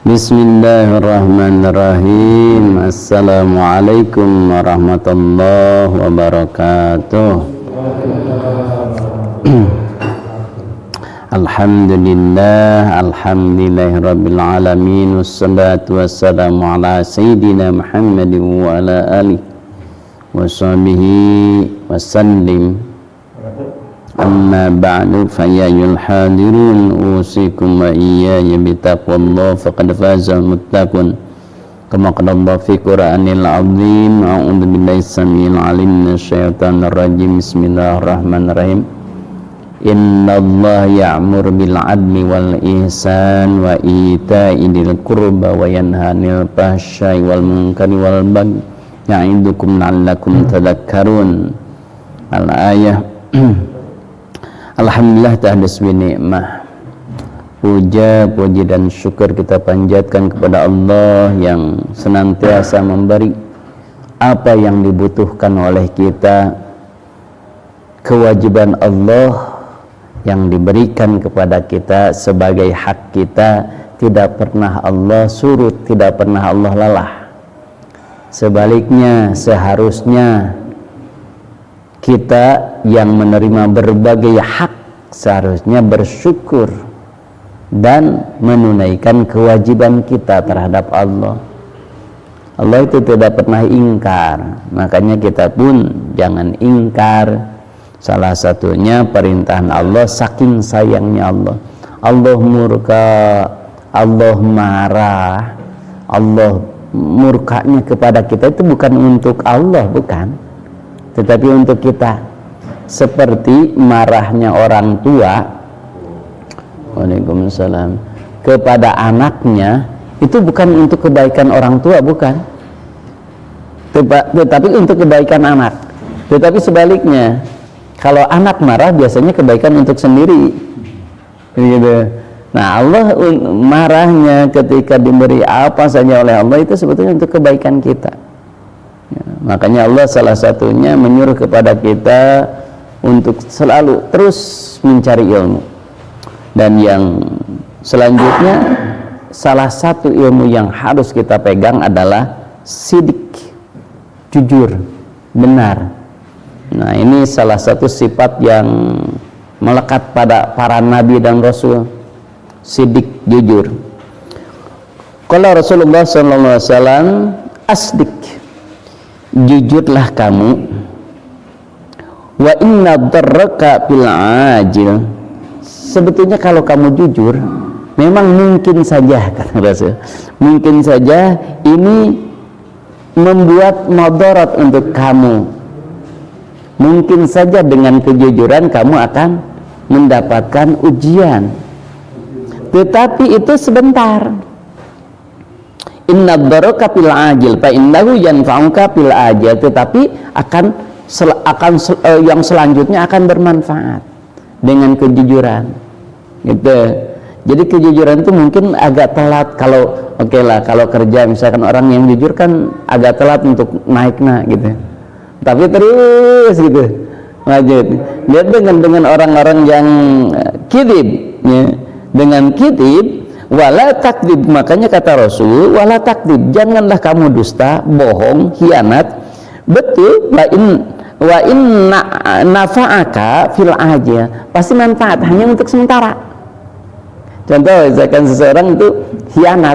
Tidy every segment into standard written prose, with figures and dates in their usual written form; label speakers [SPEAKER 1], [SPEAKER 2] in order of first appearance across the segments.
[SPEAKER 1] Bismillahirrahmanirrahim. Assalamualaikum warahmatullahi wabarakatuh. Alhamdulillahirabbil alamin, wassalatu wassalamu ala sayyidina Muhammadin wa ala alihi wa sahbihi wasallim. Amma ba'du, fayyayul hadirun, usikum wa iyaya bitaqwallah, faqad fazal muttaqun. Kama qala Allah fi Qur'anil azim. A'udzu billahi samil alim minasyaitonir rajim. Bismillahirrahmanirrahim. Innallaha ya'muru bil 'adli wal ihsan wa ita'i dzil qurba wa yanha 'anil fahsya'i wal munkari wal baghi ya'idukum la'allakum tadhakkarun. Al-ayah. Alhamdulillah tahdas bi ni'mah. Puja, puji dan syukur kita panjatkan kepada Allah yang senantiasa memberi apa yang dibutuhkan oleh kita. Kewajiban Allah yang diberikan kepada kita sebagai hak kita tidak pernah Allah surut, tidak pernah Allah lelah. Sebaliknya, seharusnya kita yang menerima berbagai hak seharusnya bersyukur dan menunaikan kewajiban kita terhadap Allah. Allah itu tidak pernah ingkar, makanya kita pun jangan ingkar. Salah satunya perintahan Allah, saking sayangnya Allah. Allah murka, Allah marah, Allah murkanya kepada kita itu bukan untuk Allah, bukan, tetapi untuk kita. Seperti marahnya orang tua, waalaikumsalam, kepada anaknya, itu bukan untuk kebaikan orang tua, bukan, tetapi untuk kebaikan anak. Tetapi sebaliknya, kalau anak marah biasanya kebaikan untuk sendiri, gitu. Nah, Allah marahnya ketika diberi apa saja oleh Allah itu sebetulnya untuk kebaikan kita. Ya, makanya Allah salah satunya menyuruh kepada kita untuk selalu terus mencari ilmu. Dan yang selanjutnya, salah satu ilmu yang harus kita pegang adalah sidik, jujur, benar. Nah, ini salah satu sifat yang melekat pada para nabi dan rasul, sidik, jujur. Kalau Rasulullah SAW, asdik, jujurlah kamu. Wa inna dharraka bil ajil. Sebetulnya kalau kamu jujur, memang mungkin saja, kata Rasul, mungkin saja ini membuat madarat untuk kamu. Mungkin saja dengan kejujuran kamu akan mendapatkan ujian, tetapi itu sebentar. Inna dharraka bil ajil fa innahu yanfa'uka bil ajil. Tetapi yang selanjutnya akan bermanfaat dengan kejujuran, gitu. Jadi kejujuran itu mungkin agak telat. Kalau kalau kerja misalkan orang yang jujur kan agak telat untuk naiknya, gitu. Tapi terus gitu lanjut. Dia dengan orang-orang yang kidib, ya. Dengan kidib, wala takdib. Makanya kata Rasul, wala takdib, janganlah kamu dusta, bohong, khianat. Betul, wa inna nafa'aka fil aja, pasti manfaat hanya untuk sementara. Contoh, misalkan seseorang itu khianat,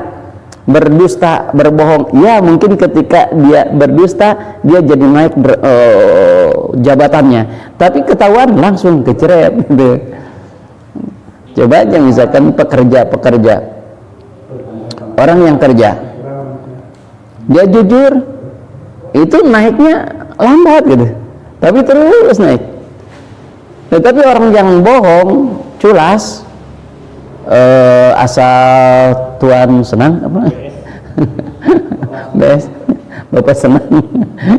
[SPEAKER 1] berdusta, berbohong, ya mungkin ketika dia berdusta dia jadi naik jabatannya, tapi ketahuan langsung keceret, gitu. Coba aja misalkan pekerja, orang yang kerja, dia jujur, itu naiknya lambat, gitu, tapi terus naik. Tetapi orang yang bohong, culas, asal Tuhan senang, apa? Bes, Bapak senang,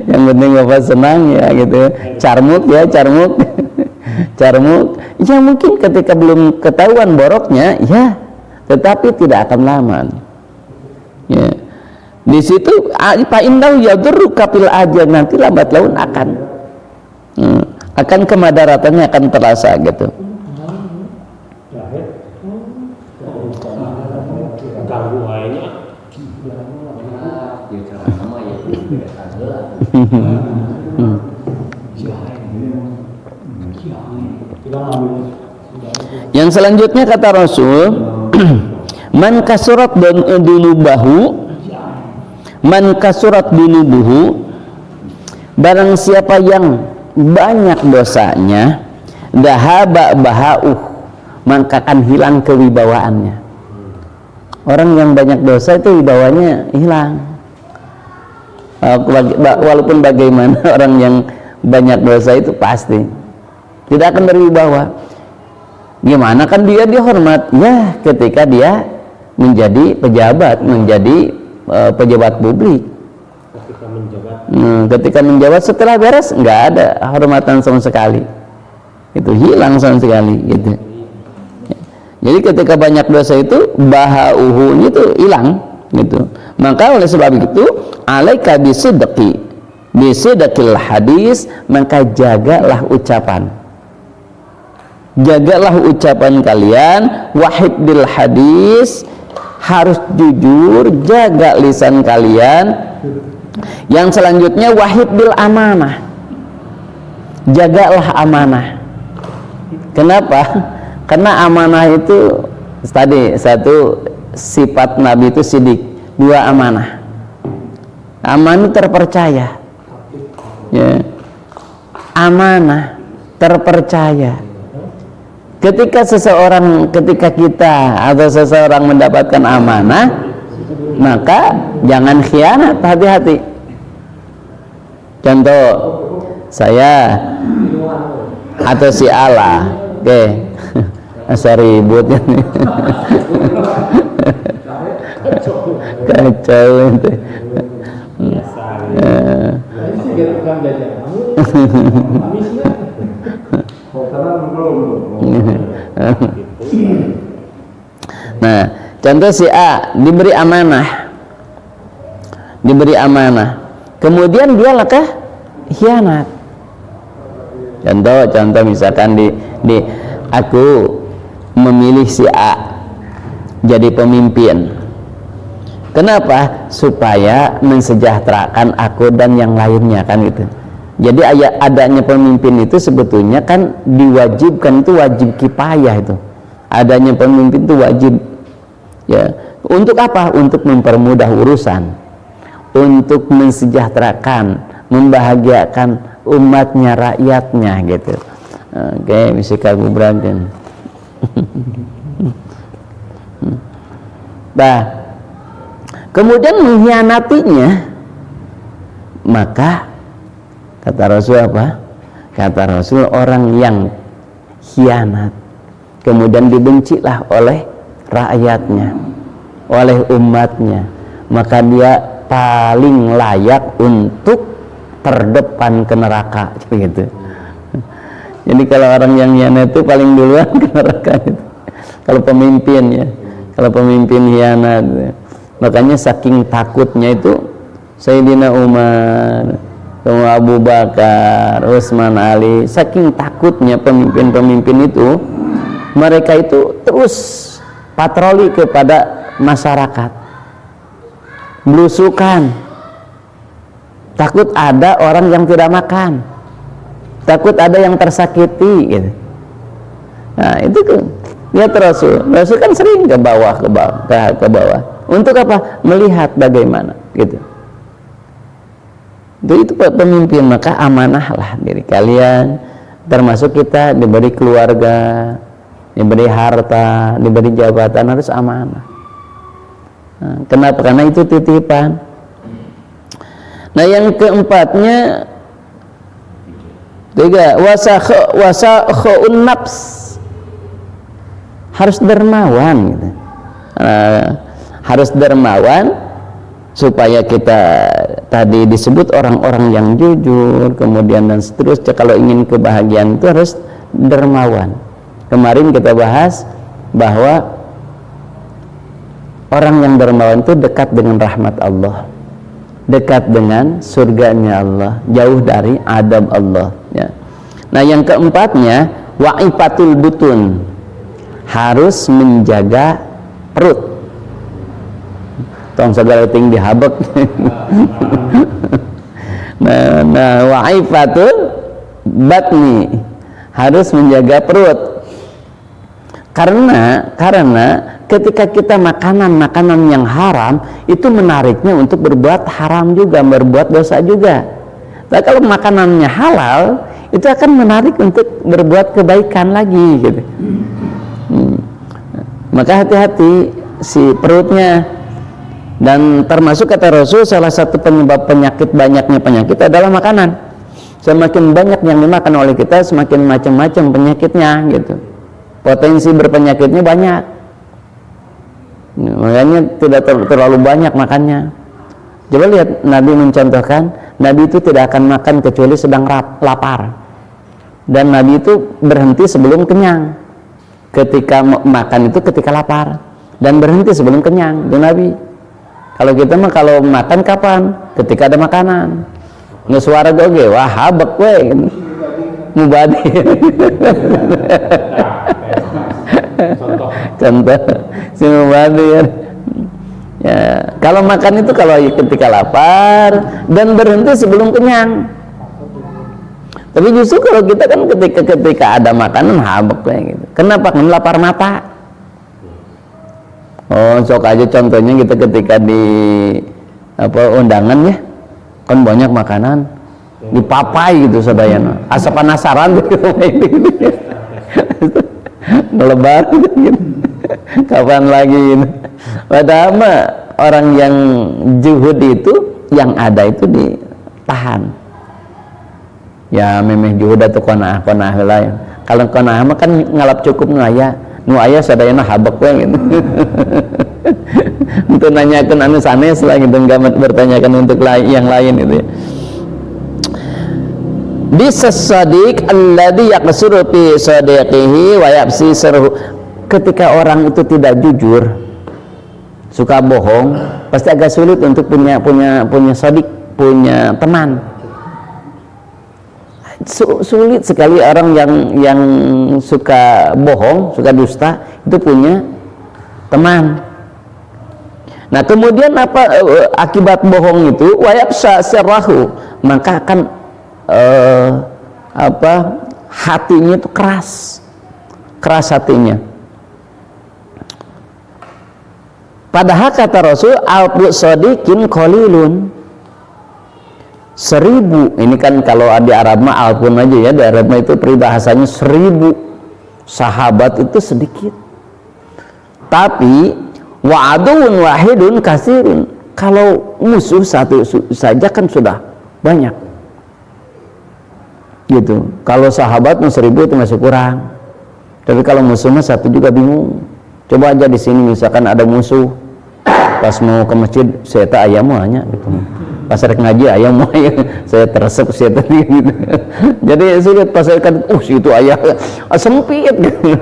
[SPEAKER 1] yang penting Bapak senang, ya gitu. Carmuk, ya carmuk, carmuk. Ya mungkin ketika belum ketahuan boroknya, ya, tetapi tidak akan lama. Ya, di situ Pak Indah yadur kapil aja, nanti lambat laun akan kemadaratannya akan terasa, gitu.
[SPEAKER 2] Ganggu aja
[SPEAKER 1] Yang selanjutnya kata Rasul, man kasurat dunubuhu, barang siapa yang banyak dosanya, dahaba bahauh, maka akan hilang kewibawaannya. Orang yang banyak dosa itu wibawanya hilang. Walaupun bagaimana orang yang banyak dosa itu pasti tidak akan berwibawa. Gimana kan dia dihormat? Ya, ketika dia menjadi pejabat, menjadi pejabat publik. Ketika menjabat setelah beres nggak ada hormatan sama sekali. Itu hilang sama sekali gitu. Jadi ketika banyak dosa itu bahauhu itu hilang gitu. Maka oleh sebab itu alaika bisidqil hadis, maka jagalah ucapan kalian, wahibdil hadis, harus jujur, jaga lisan kalian. Yang selanjutnya wahibdil amanah, jagalah amanah. Kenapa? Karena amanah itu tadi satu sifat Nabi itu sidik, dua amanah. Amanah terpercaya, ya. Amanah terpercaya. Ketika kita atau seseorang mendapatkan amanah, maka jangan khianat, hati-hati. Contoh, saya atau si Allah, oke, asa ribut ini. Kacau itu. Nah, contoh si A diberi amanah, kemudian dia lakah khianat. Contoh misalkan di aku memilih si A jadi pemimpin. Kenapa? Supaya mensejahterakan aku dan yang lainnya, kan gitu. Jadi adanya pemimpin itu sebetulnya kan diwajibkan, itu wajib kifayah itu. Adanya pemimpin itu wajib. Ya, untuk apa? Untuk mempermudah urusan, untuk mensejahterakan, membahagiakan umatnya, rakyatnya gitu. Oke, bisa kamu berantem. Nah, kemudian mengkhianatinya, maka kata Rasul apa? Kata Rasul, orang yang khianat kemudian dibencilah oleh rakyatnya, oleh umatnya, maka dia paling layak untuk terdepan ke neraka, gitu. Jadi kalau orang yang khianat itu paling duluan ke neraka gitu. Kalau pemimpin ya, kalau pemimpin khianat, makanya saking takutnya itu Sayyidina Umar, Abu Bakar, Utsman, Ali, saking takutnya pemimpin-pemimpin itu, mereka itu terus patroli kepada masyarakat, belusukan, takut ada orang yang tidak makan, takut ada yang tersakiti gitu. Nah itu lihat Rasul kan sering ke bawah. Untuk apa? Melihat bagaimana gitu. Itu pemimpin, maka amanahlah diri kalian, termasuk kita diberi keluarga, diberi harta, diberi jabatan, harus amanah. Nah, kenapa? Karena itu titipan. Nah, yang keempatnya, wasakhun nafs, harus dermawan gitu. Harus dermawan, supaya kita tadi disebut orang-orang yang jujur, kemudian dan seterusnya. Kalau ingin kebahagiaan itu harus dermawan. Kemarin kita bahas bahwa orang yang dermawan itu dekat dengan rahmat Allah, dekat dengan surganya Allah, jauh dari adab Allah ya. Nah, yang keempatnya wa'ifatul butun, harus menjaga perut. tong segala ting dihabek. Nah wa'ifatul batni, harus menjaga perut. Karena ketika kita makanan yang haram, itu menariknya untuk berbuat haram juga, berbuat dosa juga. Tapi kalau makanannya halal, itu akan menarik untuk berbuat kebaikan lagi gitu. Maka hati-hati si perutnya. Dan termasuk kata Rasul, salah satu penyebab banyaknya penyakit adalah makanan. Semakin banyak yang dimakan oleh kita, semakin macam-macam penyakitnya gitu. Potensi berpenyakitnya banyak. Makanya tidak terlalu banyak makannya. Coba lihat, Nabi mencontohkan, Nabi itu tidak akan makan kecuali sedang lapar. Dan Nabi itu berhenti sebelum kenyang. Ketika makan itu ketika lapar, dan berhenti sebelum kenyang. Itu Nabi. Kalau kita mah kalau makan kapan? Ketika ada makanan. Nggak suara goge, wah habek we. Mubadir. Contoh si mubadir. Ya, kalau makan itu kalau ketika lapar dan berhenti sebelum kenyang. Tapi justru kalau kita kan ketika ada makanan habek kayak gitu. Kenapa? Kan lapar mata. Oh, sok aja contohnya kita ketika di undangan ya, kan banyak makanan dipapai gitu sadayana. Asa penasaran gitu. Melebar gitu. Kapan lagi gitu. Padahal orang yang juhud itu yang ada itu ditahan. Ya memeh juhud atau kona'ah lah ya. Kalau kona'ah mah kan ngalap cukup nu aya sadayana habek we gitu. Untuk nanyakan anu sanes lah gitu, enggak bertanyakan untuk yang lain gitu ya. Bisas-sadiq alladhi yaqsuru fi sadiqihi wa yabsi sirhu. Ketika orang itu tidak jujur, suka bohong, pasti agak sulit untuk punya sadiq, punya teman. Sulit sekali orang yang suka bohong, suka dusta, itu punya teman. Nah, kemudian apa akibat bohong itu? Wa yabsa sirrahu, maka akan hatinya itu keras hatinya. Padahal kata Rasul, alfu sadiqin qalilun, 1000. Ini kan kalau di Arab mah alfun aja ya, di Arab mah itu peribahasanya 1000 sahabat itu sedikit. Tapi wa'adun wahidun kasirun, kalau musuh satu saja kan sudah banyak. Gitu. Kalau sahabat 1000 itu masih kurang. Tapi kalau musuhnya satu juga bingung. Coba aja di sini misalkan ada musuh, pas mau ke masjid saya tak ayam hanya gitu. Pas rek ngaji ayam saya teresep saya tadi gitu. Jadi sulit pas kan itu ayah sempit gitu.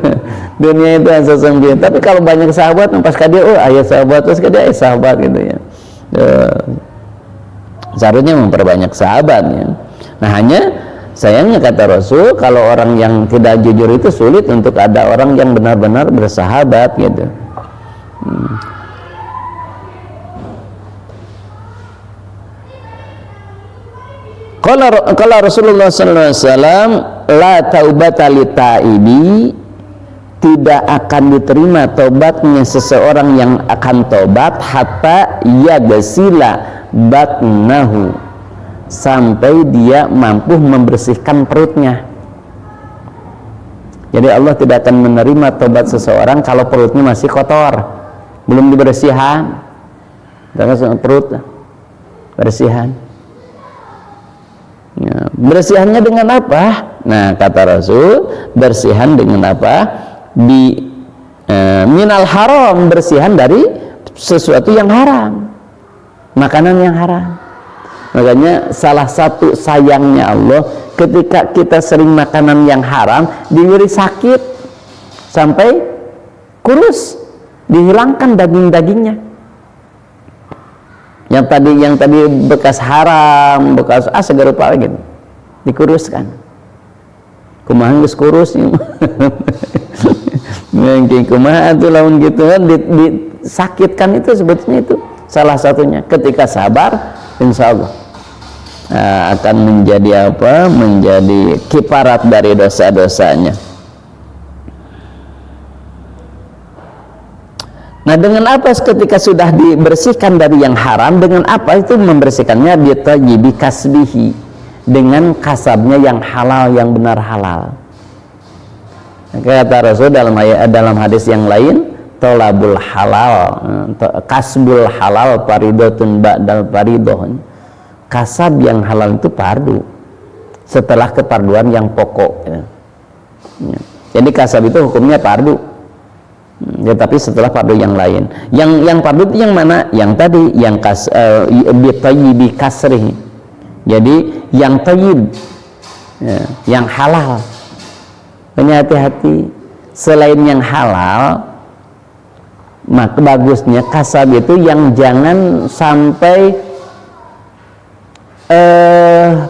[SPEAKER 1] Dunia itu asa sempit. Tapi kalau banyak sahabat pas dia ayah sahabat, terus dia sahabat gitu ya. Seharusnya memperbanyak sahabat ya. Nah, hanya sayangnya kata Rasul, kalau orang yang tidak jujur itu sulit untuk ada orang yang benar-benar bersahabat gitu. Kalau Rasulullah SAW, la taubata li taibi, tidak akan diterima taubatnya seseorang yang akan taubat hatta yagsila batnahu, sampai dia mampu membersihkan perutnya. Jadi Allah tidak akan menerima taubat seseorang kalau perutnya masih kotor, belum dibersihan. Perut bersihan. Ya, bersihannya dengan apa? Nah, kata Rasul, bersihan dengan apa? Minal haram, bersihan dari sesuatu yang haram, makanan yang haram. Makanya salah satu sayangnya Allah, ketika kita sering makanan yang haram, diberi sakit sampai kurus, dihilangkan daging-dagingnya. Yang tadi bekas haram, bekas segala rupa gitu, dikuruskan. Kumaha geus kurus nya. Mungkin kumaha tuh lamun gitu kan disakitkan, itu sebetulnya itu salah satunya. Ketika sabar, insya Allah akan menjadi apa? Menjadi kifarat dari dosa-dosanya. Nah, dengan apa ketika sudah dibersihkan dari yang haram? Dengan apa itu membersihkannya? Bitayyibi kasbihi, dengan kasabnya yang halal, yang benar halal. Kata Rasul dalam hadis yang lain, tolabul halal, kasbul halal faridotun ba'dal faridoh. Kasab yang halal itu fardu setelah kefarduan yang pokok. Jadi kasab itu hukumnya fardu, ya, tapi setelah fardu yang lain. Yang fardu itu yang mana? Yang tadi, yang bitayyibi kasrih. Jadi yang tayyib, ya, yang halal. Ini hati-hati. Selain yang halal, maka bagusnya kasab itu yang jangan sampai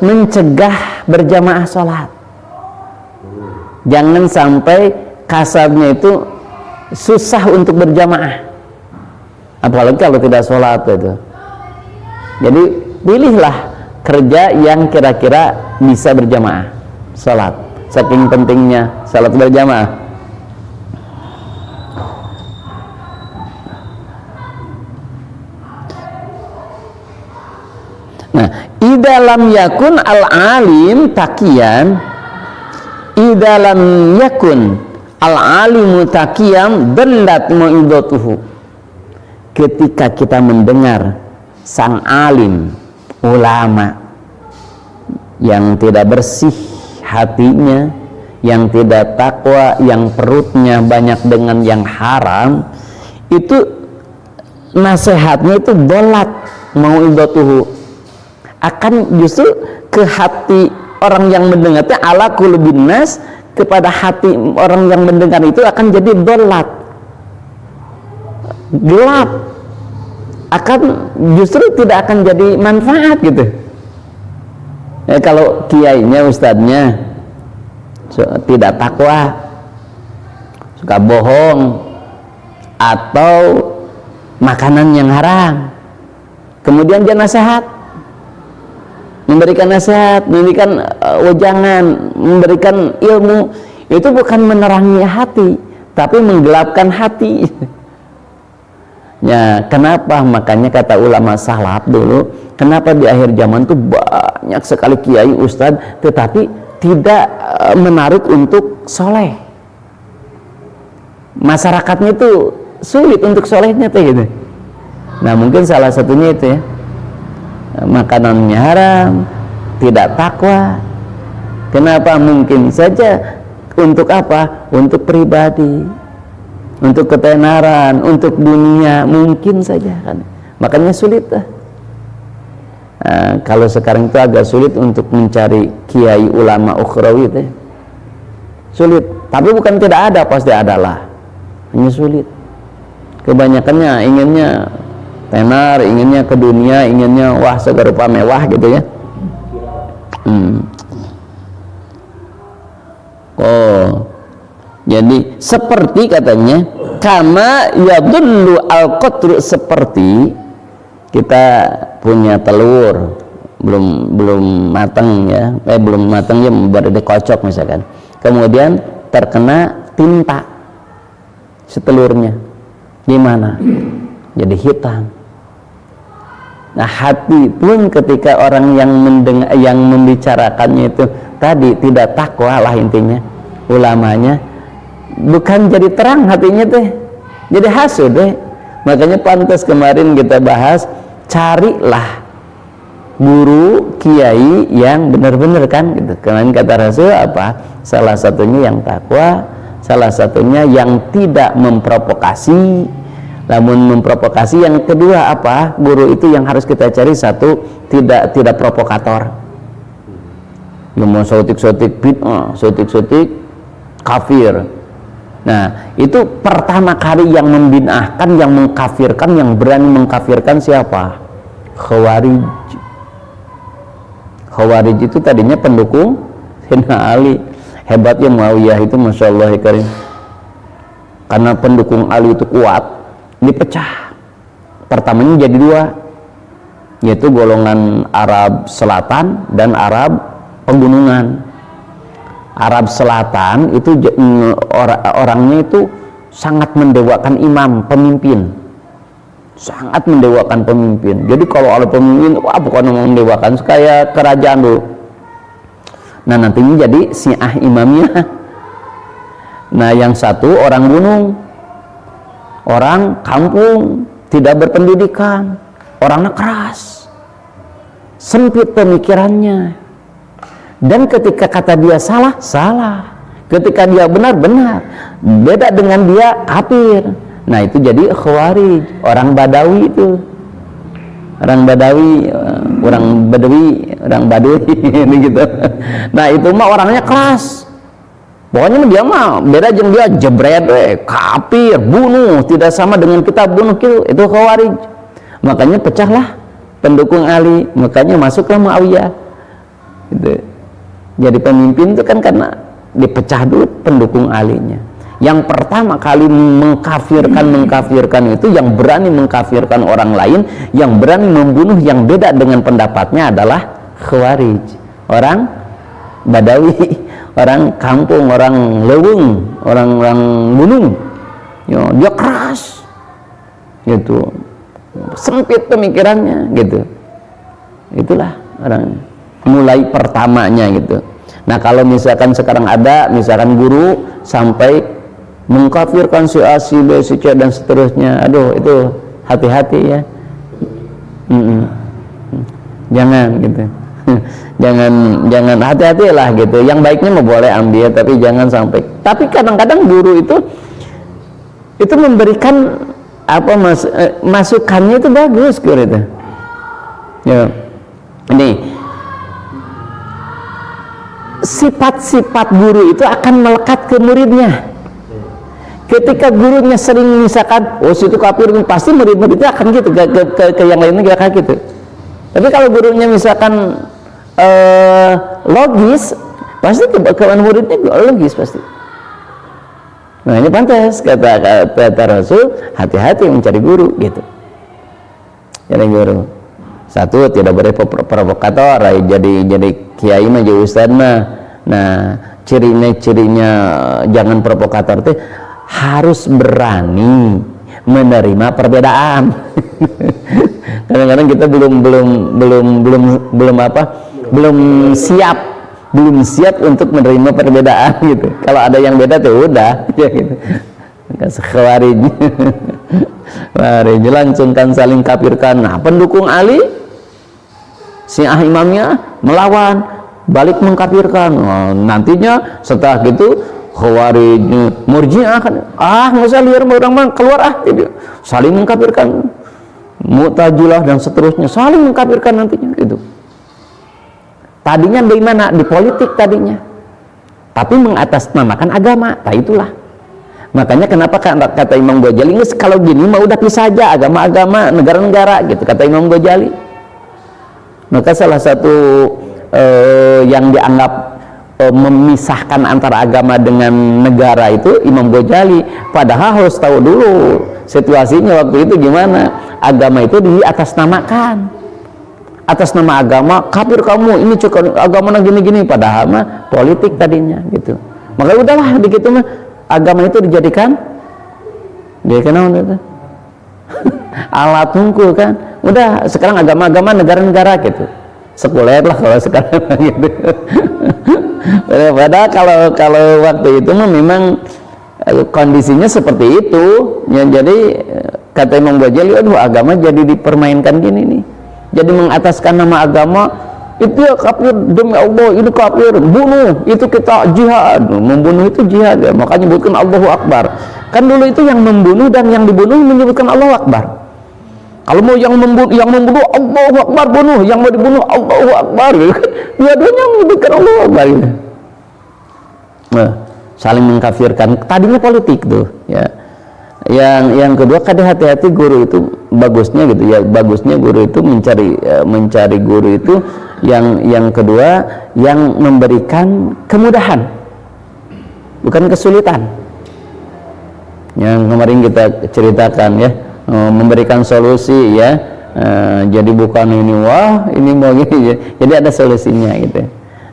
[SPEAKER 1] mencegah berjamaah sholat. Jangan sampai kasabnya itu susah untuk berjamaah, apalagi kalau tidak sholat itu. Jadi pilihlah kerja yang kira-kira bisa berjamaah sholat, saking pentingnya sholat berjamaah. Nah, idalam yakun al-alim taqiyan, idalam yakun al-alimu taqiyan dallat mu'idatuhu. Ketika kita mendengar sang alim, ulama yang tidak bersih hatinya, yang tidak takwa, yang perutnya banyak dengan yang haram, itu nasihatnya itu dolat mu'idatuhu, akan justru ke hati orang yang mendengarnya, ala qulubin nas, kepada hati orang yang mendengar itu akan jadi dolat, gelap, akan justru tidak akan jadi manfaat gitu. Ya, kalau kiainya, ustadznya tidak takwa, suka bohong, atau makanan yang haram, kemudian dia nasihat, memberikan nasihat, memberikan wejangan, memberikan ilmu, itu bukan menerangi hati, tapi menggelapkan hati. Ya, kenapa? Makanya kata ulama salaf dulu, kenapa di akhir zaman itu banyak sekali kiai, ustadz, tetapi tidak menarik untuk soleh. Masyarakatnya itu sulit untuk solehnya tuh gitu. Nah, mungkin salah satunya itu ya, makanannya haram, tidak takwa. Kenapa? Mungkin saja untuk apa? Untuk pribadi, untuk ketenaran, untuk dunia, mungkin saja kan. Makanya sulit lah. Kalau sekarang itu agak sulit untuk mencari kiai ulama ukhrawi itu, sulit. Tapi bukan tidak ada, pasti adalah, hanya sulit. Kebanyakannya inginnya tenar, inginnya ke dunia, inginnya wah segerupa mewah gitu ya. Oh, jadi seperti katanya, kama yadullu al-qatru, seperti kita punya telur belum matang ya, belum matang ya, baru dikocok misalkan, kemudian terkena tinta setelurnya, gimana? Jadi hitam. Nah, hati pun ketika orang yang mendengar, yang membicarakannya itu tadi tidak takwa lah intinya, ulamanya, bukan jadi terang hatinya teh, jadi hasud deh. Makanya pantas kemarin kita bahas, carilah guru kiai yang benar-benar kan gitu. Kemarin kata Rasul apa? Salah satunya yang takwa, salah satunya yang tidak memprovokasi. Namun memprovokasi, yang kedua apa? Guru itu yang harus kita cari, satu, tidak provokator. Yang mau sotik-sotik bid'ah, sotik-sotik kafir. Nah, itu pertama kali yang membid'ahkan, yang mengkafirkan, yang berani mengkafirkan siapa? Khawarij. Khawarij itu tadinya pendukung Sayyidina Ali. Hebatnya Muawiyah itu, Masya Allah ya Karim. Karena pendukung Ali itu kuat, dipecah pertamanya jadi dua, yaitu golongan Arab Selatan dan Arab pegunungan. Arab Selatan itu orangnya itu sangat mendewakan imam, pemimpin, sangat mendewakan pemimpin. Jadi kalau ada pemimpin, wah bukan mendewakan, kayak kerajaan dulu. Nah nantinya jadi Syiah imamnya. Nah yang satu orang gunung, orang kampung, tidak berpendidikan, orangnya keras, sempit pemikirannya. Dan ketika kata dia salah, salah. Ketika dia benar, benar. Beda dengan dia kafir. Nah itu jadi Khawarij, orang Badawi itu. Orang Badawi, orang Badawi, orang Baduy ini gitu. Nah itu mah orangnya keras. Pokoknya dia mah beda dengan dia jebret, kafir, bunuh, tidak sama dengan kita bunuh itu Khawarij. Makanya pecahlah pendukung Ali, makanya masuklah Muawiyah. Gitu. Jadi pemimpin itu kan karena dipecah dulu pendukung alinya. Yang pertama kali mengkafirkan itu, yang berani mengkafirkan orang lain, yang berani membunuh yang beda dengan pendapatnya adalah Khawarij, orang Badawi, orang kampung, orang lewung, orang gunung. Dia keras gitu, sempit pemikirannya gitu. Itulah orang mulai pertamanya gitu. Nah kalau misalkan sekarang ada misalkan guru sampai mengkafirkan si A, si B, si C dan seterusnya, aduh itu hati-hati ya. Jangan gitu. jangan hati-hatilah gitu. Yang baiknya mau boleh ambil, tapi jangan sampai. Tapi kadang-kadang guru itu memberikan apa masukannya itu bagus gitu. Ya. Ini sifat-sifat guru itu akan melekat ke muridnya. Ketika gurunya sering misalkan, oh situ kafir, pasti murid-muridnya akan gitu ke yang lainnya gak kayak gitu. Tapi kalau gurunya misalkan logis, pasti ke muridnya logis pasti. Nah ini pantas kata Rasul, hati-hati mencari guru gitu. Jadi guru satu tidak boleh provokator, jadi kiai mah jadi ustad mah. Nah cirinya jangan provokator tuh harus berani menerima perbedaan. Kadang-kadang kita belum siap untuk menerima perbedaan gitu. Kalau ada yang beda tuh udah ya gitu. Khawarij langsung kan saling kafirkan. Nah pendukung Ali Syiah imamnya melawan, balik mengkafirkan. Nah, nantinya setelah gitu Khawarij, Murji'ah kan, nggak usah liar orang keluar gitu. Saling mengkafirkan. Mu'tazilah dan seterusnya saling mengkafirkan nantinya gitu. Tadinya bagaimana? Di politik tadinya, tapi mengatasnamakan agama. Nah itulah makanya kenapa kata Imam Ghazali, kalau gini mah udah pisah aja agama-agama, negara-negara gitu, kata Imam Ghazali. Maka salah satu yang dianggap memisahkan antara agama dengan negara itu Imam Ghazali. Padahal harus tahu dulu situasinya waktu itu gimana. Agama itu diatasnamakan, atas nama agama kafir kamu, ini cukup agama gini-gini, padahal mah politik tadinya gitu. Maka udahlah begitu mah agama itu dijadikan alat tungku kan. Udah sekarang agama-agama negara-negara gitu, sekuler lah kalau sekarang gitu. Padahal kalau waktu itu memang kondisinya seperti itu ya. Jadi kata Imam Ghazali, aduh agama jadi dipermainkan gini nih, jadi mengataskan nama agama. Itu ya kafir, demi Allah itu kafir, bunuh itu kita jihad, membunuh itu jihad ya. Makanya menyebutkan Allahu Akbar. Kan dulu itu yang membunuh dan yang dibunuh menyebutkan Allahu Akbar. Kalau mau yang membunuh Allahu Akbar bunuh, yang mau dibunuh Allahu Akbar gitu. Dua-duanya menyebutkan Allahu Akbar gitu. Nah, saling mengkafirkan. Tadinya politik tuh ya. Yang kedua, kadang hati-hati guru itu bagusnya gitu ya. Bagusnya guru itu mencari guru itu yang kedua yang memberikan kemudahan, bukan kesulitan. Yang kemarin kita ceritakan ya, memberikan solusi ya. Jadi bukan ini wah ini mau gini, jadi ada solusinya gitu.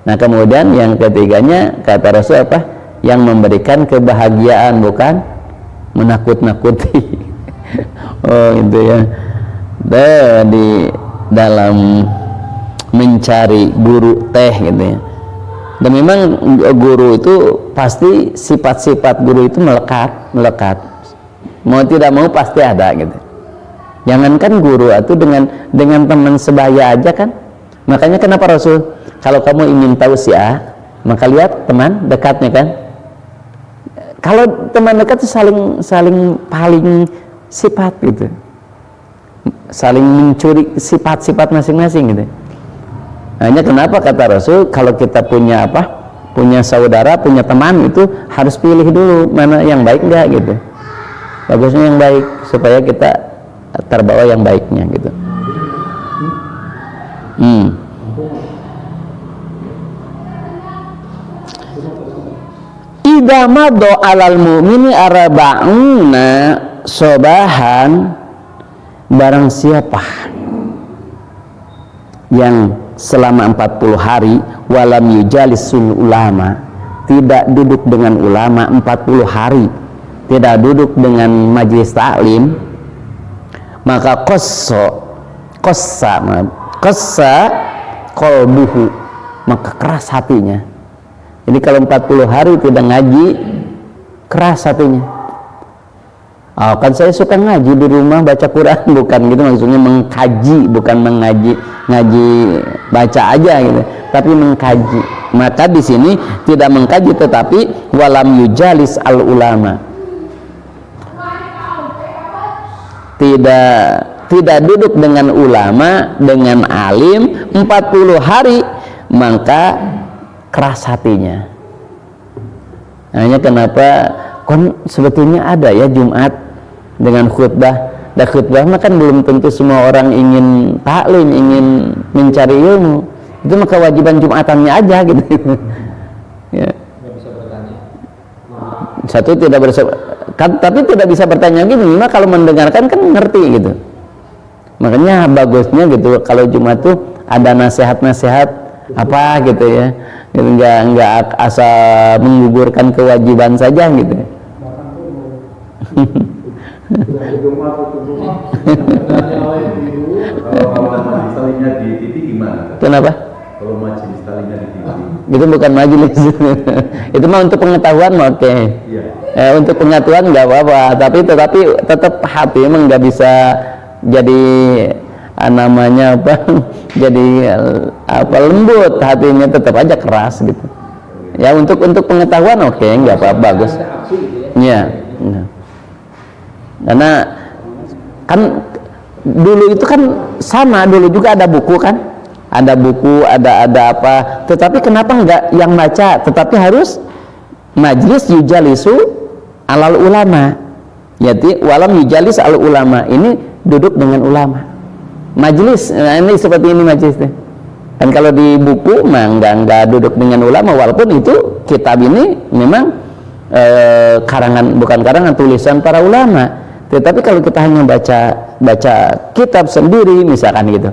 [SPEAKER 1] Nah kemudian yang ketiganya kata Rasul apa? Yang memberikan kebahagiaan, bukan menakut-nakuti. Oh itu ya. Di dalam mencari guru teh gitu ya. Dan memang guru itu pasti sifat-sifat guru itu melekat. Mau tidak mau pasti ada gitu. Jangankan guru itu dengan teman sebaya aja kan. Makanya kenapa Rasul kalau kamu ingin tahu si A, maka lihat teman dekatnya kan. Kalau teman dekat itu saling paling sifat gitu. Saling mencuri sifat-sifat masing-masing gitu. Hanya kenapa kata Rasul kalau kita punya punya saudara, punya teman itu harus pilih dulu mana yang baik enggak gitu. Bagusnya yang baik supaya kita terbawa yang baiknya gitu. Idza madha 'alal mu'mini arba'una sobahan, barang siapa yang selama 40 hari walam yujalisul ulama, tidak duduk dengan ulama 40 hari, tidak duduk dengan majelis taklim, maka qassa qalbuhu, maka keras hatinya. Jadi kalau 40 hari tidak ngaji, keras hatinya. Oh, kan saya suka ngaji di rumah baca Quran, bukan gitu maksudnya mengkaji, bukan mengaji ngaji baca aja gitu, tapi mengkaji. Maka di sini tidak mengkaji tetapi walam yujalis al ulama, tidak duduk dengan ulama, dengan alim 40 hari, maka keras hatinya. Hanya kenapa kon sebetulnya ada ya Jumat dengan khutbah. Dan khutbah mah kan belum tentu semua orang ingin taklim, ingin mencari ilmu. Itu mah kewajiban Jumatannya aja gitu. Ya. Bisa bertanya. Satu tidak kan, tapi tidak bisa bertanya gitu. Memang kalau mendengarkan kan ngerti gitu. Makanya bagusnya gitu kalau Jumat tuh ada nasihat-nasihat apa gitu ya. Gitu, enggak asal menggugurkan kewajiban saja gitu.
[SPEAKER 2] Kalau majelis taklimnya di TV gimana?
[SPEAKER 1] Kenapa?
[SPEAKER 2] Kalau majelis taklimnya di TV
[SPEAKER 1] itu bukan majelis. Itu mah untuk pengetahuan oke. Iya. Untuk pengetahuan nggak apa-apa, tapi tetap hati emang nggak bisa jadi namanya jadi lembut, hatinya tetap aja keras gitu ya. Untuk pengetahuan oke, nggak apa-apa, bagus ya. Karena kan dulu itu kan sama, dulu juga ada buku kan, ada buku, ada apa, tetapi kenapa enggak yang baca, tetapi harus majlis yujalisu alal ulama, yaitu walam yujalis al ulama, ini duduk dengan ulama, majlis. Nah, ini seperti ini majlisnya kan. Kalau di buku mah enggak duduk dengan ulama, walaupun itu kitab ini memang bukan karangan tulisan para ulama. Tetapi kalau kita hanya baca kitab sendiri misalkan gitu,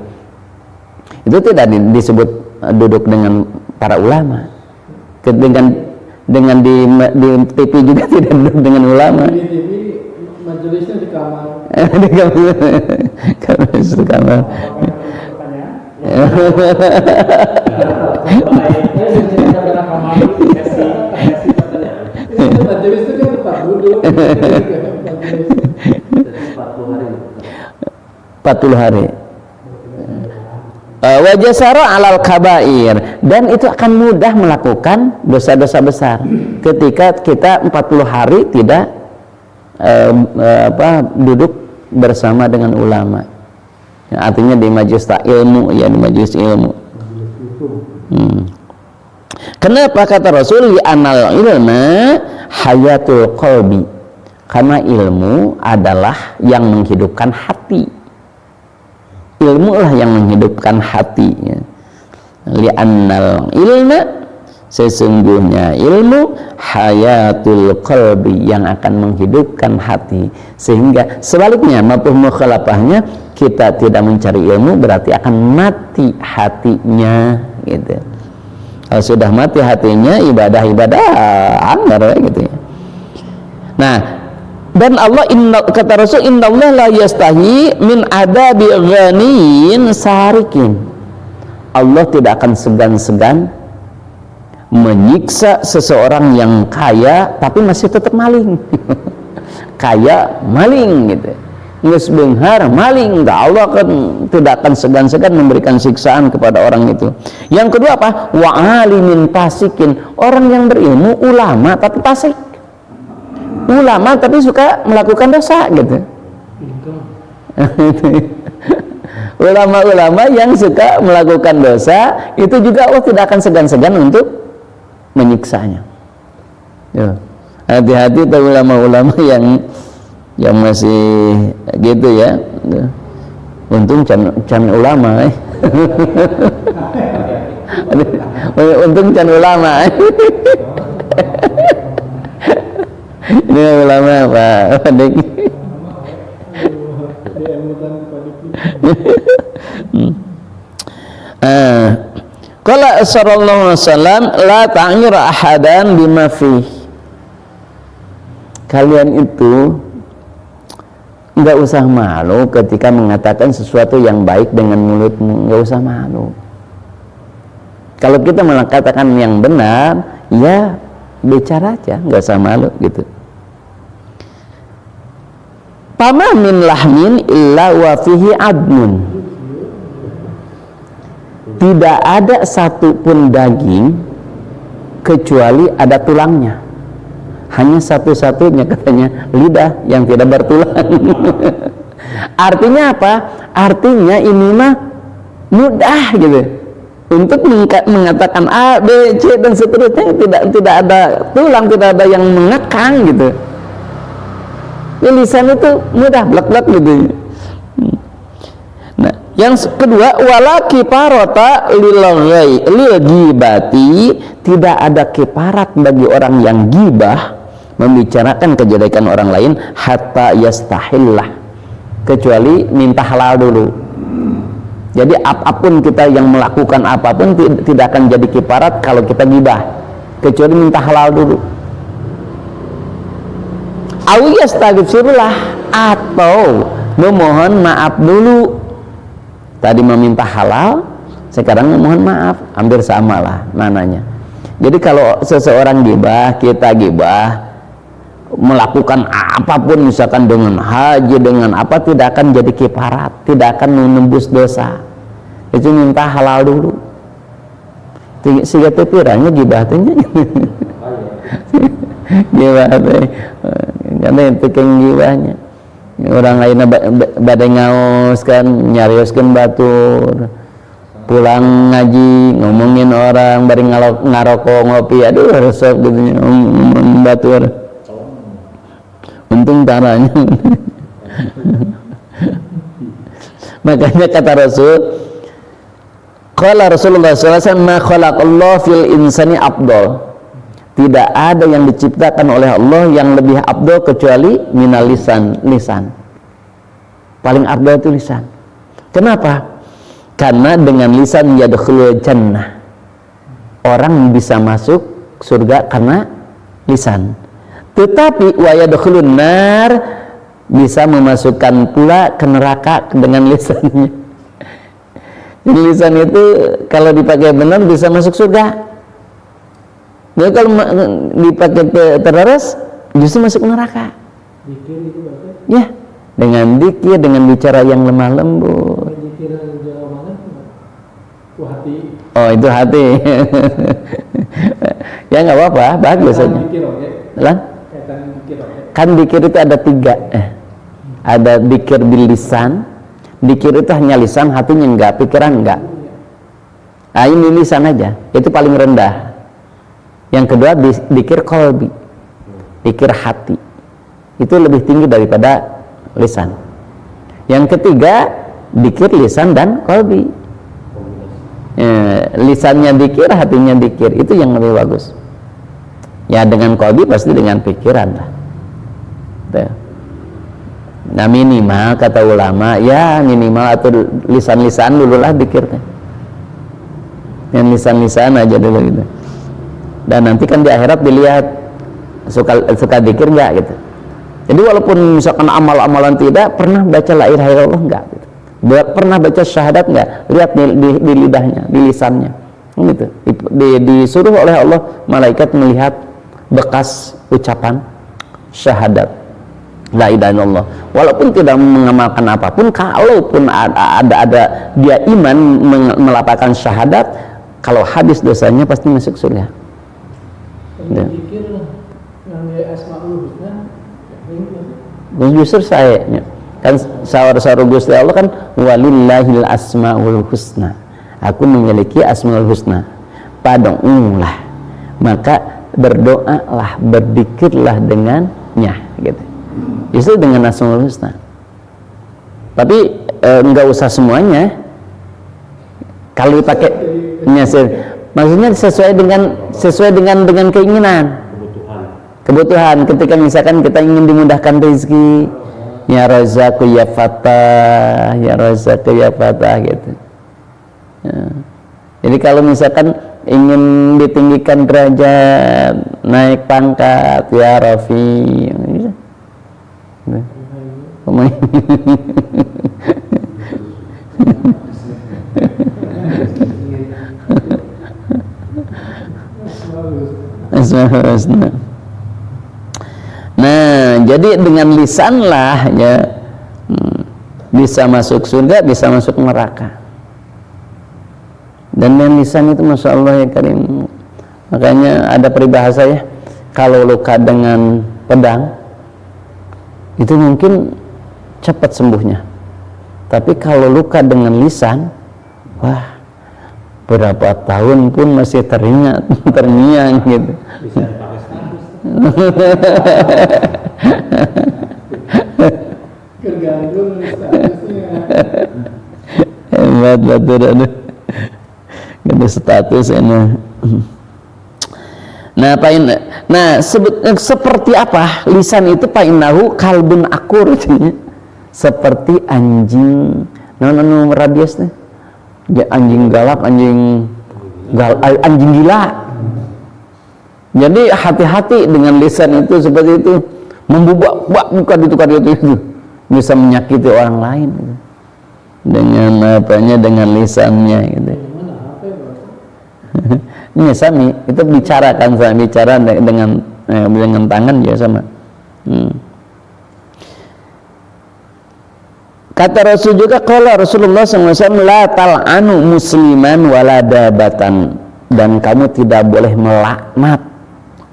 [SPEAKER 1] itu tidak disebut duduk dengan para ulama. Dengan di TV juga tidak duduk dengan ulama. Di TV majelisnya di kamar. Di kamar. Majelis itu kan tempat duduk. 40 hari. Wajasara alal kabair, dan itu akan mudah melakukan dosa-dosa besar ketika kita 40 hari tidak duduk bersama dengan ulama. Ya, artinya di majelis ilmu, ya di majelis ilmu. Kenapa kata Rasul li anal ilma hayatul qalbi, karena ilmu adalah yang menghidupkan hati. Ilmu lah yang menghidupkan hati ya. Li annal ilma, Sesungguhnya ilmu hayatul qalbi, yang akan menghidupkan hati. Sehingga sebaliknya, mafhum mukhalafahnya, kita tidak mencari ilmu berarti akan mati hatinya gitu. Kalau sudah mati hatinya, ibadah anggar gitu ya. Nah, dan Allah kata Rasul, innallaha la yastahi min adabi ghaniyin sarikin. Allah tidak akan segan-segan menyiksa seseorang yang kaya tapi masih tetap maling. Kaya maling gitu, nges benghar maling, enggak, Allah kan tidak akan segan-segan memberikan siksaan kepada orang itu. Yang kedua apa? Wa alimin fasikin, orang yang berilmu, ulama tapi fasik, ulama tapi suka melakukan dosa gitu. Ulama-ulama yang suka melakukan dosa itu juga Allah tidak akan segan-segan untuk menyiksanya. Ya. Hati-hati tuh ulama-ulama yang masih gitu ya. Untung can ulama. Untung can ulama. Ini ulama Pak Adik. Qala sallallahu alaihi wasallam, la ta'ir ahadan bima fi. Kalian itu enggak usah malu ketika mengatakan sesuatu yang baik dengan mulutmu, enggak usah malu. Kalau kita mengatakan yang benar, ya bicara aja, enggak usah malu gitu. Fama min lahmin illa wa fihi admun. Tidak ada satupun daging kecuali ada tulangnya. Hanya satu-satunya katanya lidah yang tidak bertulang. Artinya apa? Artinya ini mah mudah gitu untuk mengatakan A, B, C dan seterusnya. Tidak ada tulang, tidak ada yang mengekang gitu. Lisan itu mudah blak-blak gitu. Nah, yang kedua, wala kifarata lil ghibati, tidak ada kifarat bagi orang yang gibah, membicarakan kejelekan orang lain, hatta yastahillah, kecuali minta halal dulu. Jadi apapun kita yang melakukan apapun tidak akan jadi kifarat kalau kita gibah, kecuali minta halal dulu. Awiyastaghfirullah, atau memohon maaf dulu. Tadi meminta halal, sekarang memohon maaf, hampir sama lah mananya. Jadi kalau seseorang gibah, kita gibah, melakukan apapun misalkan dengan haji, dengan apa, tidak akan jadi kifarat, tidak akan menembus dosa. Itu minta halal dulu. Sehingga tepiranya gibah tanya. Gibah teh, karena itu gibahnya. Orang lainnya badai ngaos kan, nyarioskeun batur, pulang ngaji ngomongin orang, bari ngarokok ngopi, aduh resep gitu ngomong batur. Untung caranya. Makanya kata Rasul, qala Rasulullah sallallahu alaihi wasallam, ma khalaqallahu fil insani afdal. Tidak ada yang diciptakan oleh Allah yang lebih afdal kecuali minal lisan. Paling afdal itu lisan. Kenapa? Karena dengan lisan yadkhulul jannah. Orang bisa masuk surga karena lisan. Tetapi wa yadkhulun nar, bisa memasukkan pula ke neraka dengan lisannya. Jadi lisan itu kalau dipakai benar bisa masuk surga. Jadi kalau dipakai terus justru masuk neraka.
[SPEAKER 3] Dikir itu berarti?
[SPEAKER 1] Ya, dengan dikir, dengan bicara yang lemah lembut.
[SPEAKER 3] Dikir jawa mana? Itu hati.
[SPEAKER 1] Oh, itu hati. Ya nggak apa-apa, bagus saja.
[SPEAKER 3] Dikir oke.
[SPEAKER 1] Lan?
[SPEAKER 3] Kaitan dikir oke.
[SPEAKER 1] Kan dikir itu ada 3. Ada dikir bil lisan. Dikir itu hanya lisan, hatinya enggak, pikiran enggak. Nah, ini lisan aja. Itu paling rendah. Yang kedua dikir qalbi, dikir hati, itu lebih tinggi daripada lisan. Yang ketiga dikir lisan dan qalbi. lisannya dzikir, hatinya dzikir, itu yang lebih bagus. Ya dengan qalbi pasti dengan pikiran lah. Tuh. Nah minimal kata ulama, ya minimal atau lisan-lisan dulu lah dzikirnya. Yang lisan-lisan aja dulu gitu. Dan nanti kan di akhirat dilihat suka dzikir enggak gitu. Jadi walaupun misalkan amal-amalan tidak, pernah baca la ilaha illallah enggak gitu. Pernah baca syahadat enggak? Lihat di lidahnya, di lisannya. Gitu. Disuruh oleh Allah malaikat melihat bekas ucapan syahadat la ilaha illallah. Walaupun tidak mengamalkan apapun, kalaupun ada dia iman melapangkan syahadat, kalau habis dosanya pasti masuk surga. Ya.
[SPEAKER 3] Pikir yang Asmaul Husna
[SPEAKER 1] Justru saya kan sawar-sawar Gusti Allah kan walillahil asmaul husna, aku memiliki asmaul husna, padonglah maka berdoalah, berzikirlah dengannya gitu. Justru dengan asmaul husna. Tapi enggak usah semuanya. Kalau dipakai maksudnya sesuai dengan keinginan, kebutuhan. Ketika misalkan kita ingin dimudahkan rezeki, ya Razzaqu ya Fatah, ya Razzaqu ya Fatah gitu. Ya. Jadi kalau misalkan ingin ditinggikan derajat, naik pangkat, ya Rafi, gitu. Nah, jadi dengan lisan lah ya bisa masuk surga, bisa masuk neraka. Dan dengan lisan itu masya Allah ya Karim. Makanya ada peribahasa ya, kalau luka dengan pedang itu mungkin cepat sembuhnya. Tapi kalau luka dengan lisan, wah, berapa tahun pun masih terngiang gitu.
[SPEAKER 3] tergantung statusnya.
[SPEAKER 1] Hebat betul, aduh. Gede status ini. Nah, seperti apa lisan itu? Pak Innahu kalbun akur, seperti anjing. Rabies nih. Ya, anjing galak, anjing gila. Jadi hati-hati dengan lisan itu, seperti itu, membubak bukan itu bisa menyakiti orang lain gitu. Dengan lisannya gitu. Ini sami itu bicara dengan tangan ya sama. Kata Rasul juga, qala Rasulullah SAW, la tal'anu musliman wala dabatan, dan kamu tidak boleh melaknat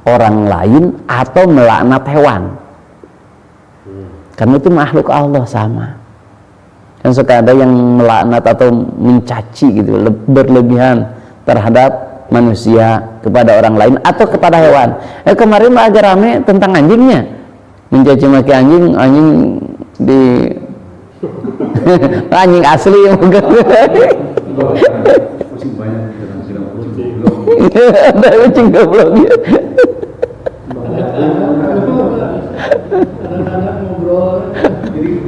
[SPEAKER 1] orang lain atau melaknat hewan. Karena itu makhluk Allah sama. Kan suka ada yang melaknat atau mencaci gitu, berlebihan terhadap manusia, kepada orang lain atau kepada hewan. Kemarin agak rame tentang anjingnya, mencaci maki anjing di anjing asli yang bukan. Ada kucing goblok.
[SPEAKER 3] Anak-anak ngobrol.
[SPEAKER 2] Jadi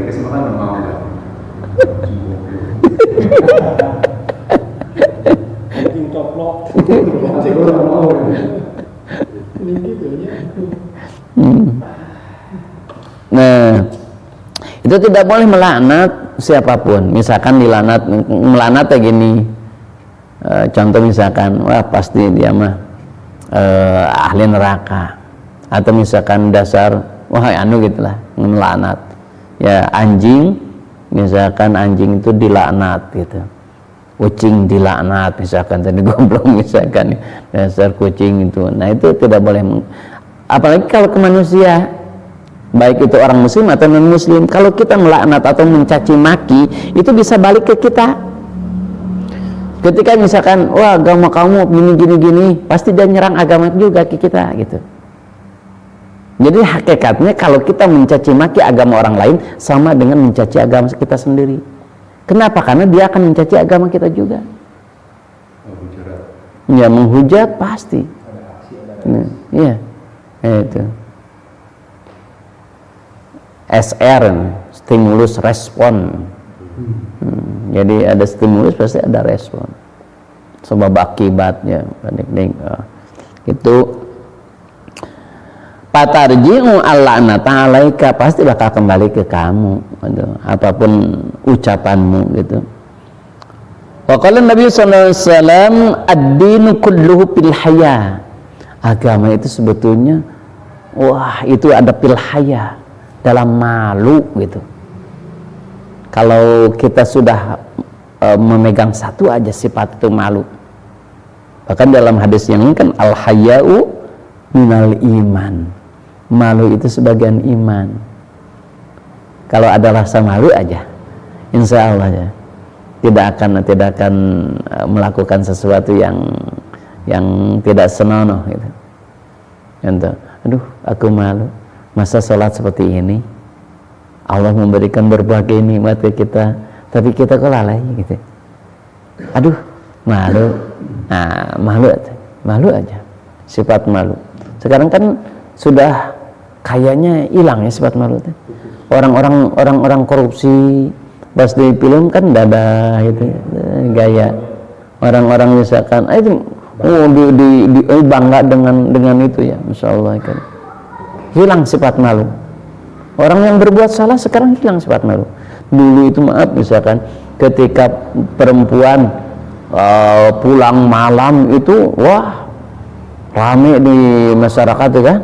[SPEAKER 2] kasih makan mau nggak?
[SPEAKER 3] Anjing coplok. Ini gitu ya.
[SPEAKER 1] Nah, itu tidak boleh melaknat siapapun. Misalkan melaknat kayak gini. Contoh misalkan, wah pasti dia mah ahli neraka. Atau misalkan dasar, wah anu gitulah, melaknat. Ya anjing, misalkan anjing itu dilaknat gitu. Kucing dilaknat misalkan, tadi goblok misalkan, dasar kucing itu. Nah itu tidak boleh. Apalagi kalau ke manusia, baik itu orang muslim atau non muslim, kalau kita melaknat atau mencaci maki, itu bisa balik ke kita. Ketika misalkan, wah agama kamu gini, pasti dia nyerang agama juga ke kita gitu. Jadi hakikatnya kalau kita mencaci maki agama orang lain sama dengan mencaci agama kita sendiri. Kenapa? Karena dia akan mencaci agama kita juga. Ya menghujat pasti. Iya, itu. SR, stimulus respon. Jadi ada stimulus pasti ada respon. Sebab akibatnya, itu patarji'u al-la'nata 'alaika, pasti bakal kembali ke kamu. Apapun ucapanmu gitu. Wa qala Nabi sallallahu alaihi wasallam ad-dinu kulluhu fil haya. Agama itu sebetulnya itu ada fil haya, dalam malu gitu. Kalau kita sudah memegang satu aja sifat itu malu. Bahkan dalam hadis yang ini kan al-haya'u minal iman. Malu itu sebagian iman. Kalau ada rasa malu aja, insya Allah ya tidak akan melakukan sesuatu yang tidak senonoh gitu. Aduh, aku malu. Masa sholat seperti ini? Allah memberikan berbagai nikmat ke kita, tapi kita kok lalai gitu. Aduh, malu. Nah, malu aja. Sifat malu. Sekarang kan sudah kayaknya hilang ya sifat malu itu. Orang-orang korupsi pas di film kan dada gitu, gaya. Orang-orang misalkan itu bangga dengan itu ya, Masya Allah kan. Hilang sifat malu. Orang yang berbuat salah sekarang hilang sifat malu. Dulu itu maaf misalkan ketika perempuan pulang malam itu wah rame di masyarakat itu kan.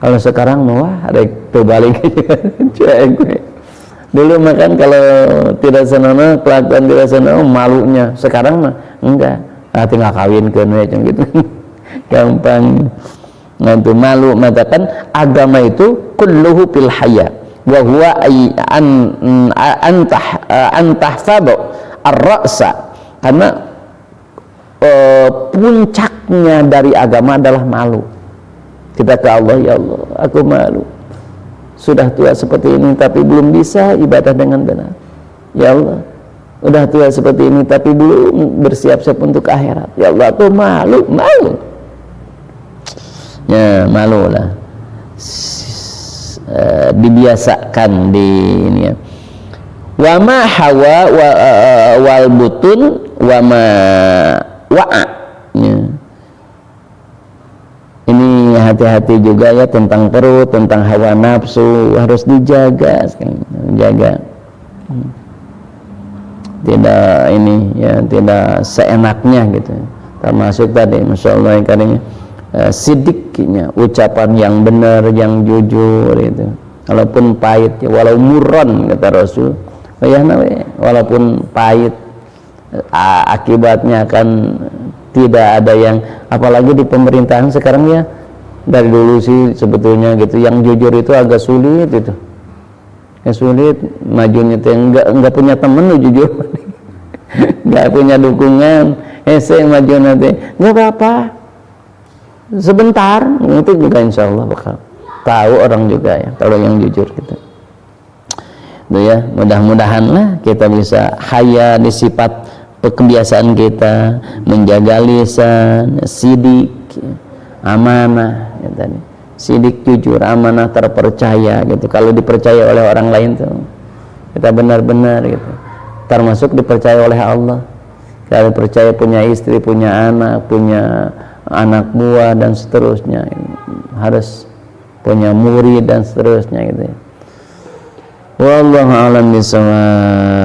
[SPEAKER 1] Kalau sekarang wah ada terbalik dulu makan kalau tidak senonoh, kelakuan tidak senonoh, malunya. Sekarang mah enggak, tinggal kawin ke gitu. Gampang. Nah itu malu. Mengatakan agama itu kulluhu fil haya wa huwa antahfadu ar-ra'sa, karena puncaknya dari agama adalah malu. Kita ke Allah, ya Allah, aku malu. Sudah tua seperti ini tapi belum bisa ibadah dengan benar. Ya Allah, udah tua seperti ini tapi belum bersiap-siap untuk akhirat. Ya Allah, aku malu. Ya, malu lah. Dibiasakan di ini ya. Wa ma hawa wal butun wa ma wa'a. Ya. Ini hati-hati juga ya tentang perut, tentang hawa nafsu, harus dijaga, jaga. Tidak ini ya, tidak seenaknya gitu. Termasuk tadi, Masya Allah katanya sidiknya, ucapan yang benar, yang jujur itu. Walaupun pahit, ya, walau murron kata Rasul, walaupun pahit, akibatnya akan tidak ada yang, apalagi di pemerintahan sekarang ya, dari dulu sih sebetulnya gitu, yang jujur itu agak sulit itu, ya sulit majunya itu, enggak punya temen jujur, enggak punya dukungan, saya maju nanti, enggak apa-apa, sebentar, itu juga insya Allah bakal tahu orang juga ya, kalau yang jujur gitu. Itu ya, mudah-mudahanlah kita bisa haya di sifat kebiasaan kita, menjaga lisan, sidik, amanah, ya tadi. Sidik, jujur, amanah, terpercaya gitu. Kalau dipercaya oleh orang lain tuh, kita benar-benar gitu. Termasuk dipercaya oleh Allah. Kalau percaya punya istri, punya anak buah dan seterusnya, harus punya murid dan seterusnya gitu. Wallahu a'lam bishawab.